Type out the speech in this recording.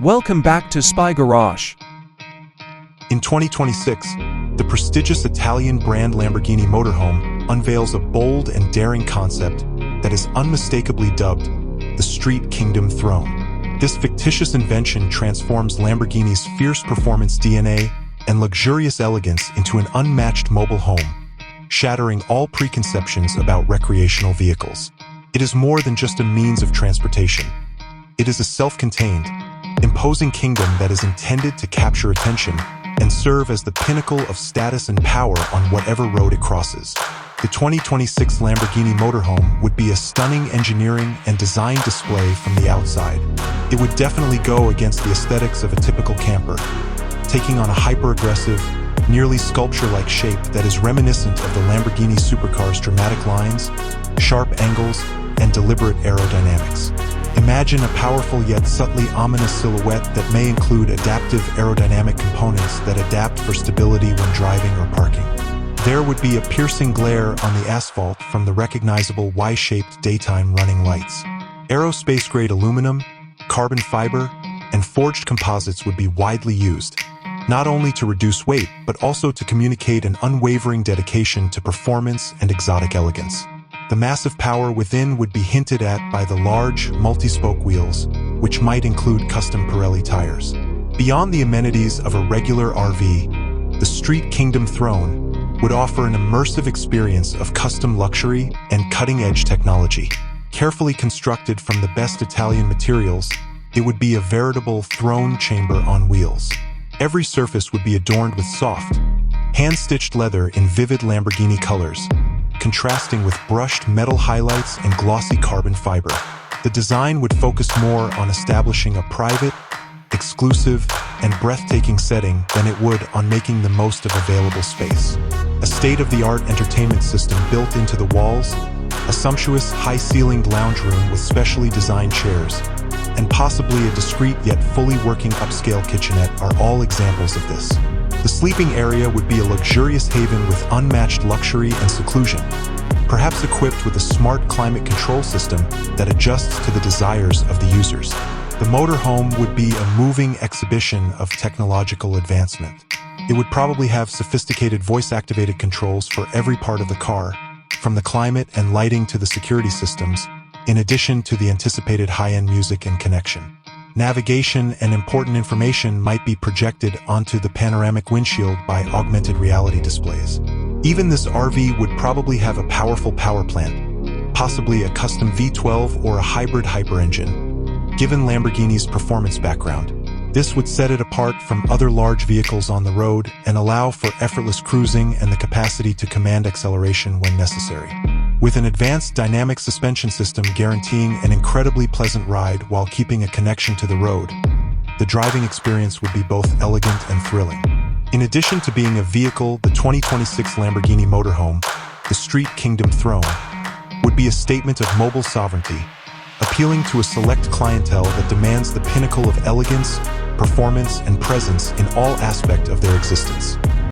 Welcome back to Spy Garage. In 2026, the prestigious Italian brand Lamborghini Motorhome unveils a bold and daring concept that is unmistakably dubbed the Street Kingdom Throne. This fictitious invention transforms Lamborghini's fierce performance DNA and luxurious elegance into an unmatched mobile home, shattering all preconceptions about recreational vehicles. It is more than just a means of transportation. It is a self-contained, imposing kingdom that is intended to capture attention and serve as the pinnacle of status and power on whatever road it crosses. The 2026 Lamborghini Motorhome would be a stunning engineering and design display from the outside. It would definitely go against the aesthetics of a typical camper, taking on a hyper-aggressive, nearly sculpture-like shape that is reminiscent of the Lamborghini Supercar's dramatic lines, sharp angles, and deliberate aerodynamics. Imagine a powerful yet subtly ominous silhouette that may include adaptive aerodynamic components that adapt for stability when driving or parking. There would be a piercing glare on the asphalt from the recognizable Y-shaped daytime running lights. Aerospace-grade aluminum, carbon fiber, and forged composites would be widely used, not only to reduce weight, but also to communicate an unwavering dedication to performance and exotic elegance. The massive power within would be hinted at by the large, multi-spoke wheels, which might include custom Pirelli tires. Beyond the amenities of a regular RV, the Street Kingdom Throne would offer an immersive experience of custom luxury and cutting-edge technology. Carefully constructed from the best Italian materials, it would be a veritable throne chamber on wheels. Every surface would be adorned with soft, hand-stitched leather in vivid Lamborghini colors, contrasting with brushed metal highlights and glossy carbon fiber. The design would focus more on establishing a private, exclusive, and breathtaking setting than it would on making the most of available space. A state-of-the-art entertainment system built into the walls, a sumptuous, high-ceilinged lounge room with specially designed chairs, and possibly a discreet yet fully working upscale kitchenette are all examples of this. The sleeping area would be a luxurious haven with unmatched luxury and seclusion, perhaps equipped with a smart climate control system that adjusts to the desires of the users. The motorhome would be a moving exhibition of technological advancement. It would probably have sophisticated voice-activated controls for every part of the car, from the climate and lighting to the security systems, in addition to the anticipated high-end music and connection. Navigation and important information might be projected onto the panoramic windshield by augmented reality displays. Even this RV would probably have a powerful power plant, possibly a custom V12 or a hybrid hyper-engine. Given Lamborghini's performance background, this would set it apart from other large vehicles on the road and allow for effortless cruising and the capacity to command acceleration when necessary. With an advanced dynamic suspension system guaranteeing an incredibly pleasant ride while keeping a connection to the road, the driving experience would be both elegant and thrilling. In addition to being a vehicle, the 2026 Lamborghini Motorhome, the Street Kingdom Throne, would be a statement of mobile sovereignty, appealing to a select clientele that demands the pinnacle of elegance, performance, and presence in all aspects of their existence.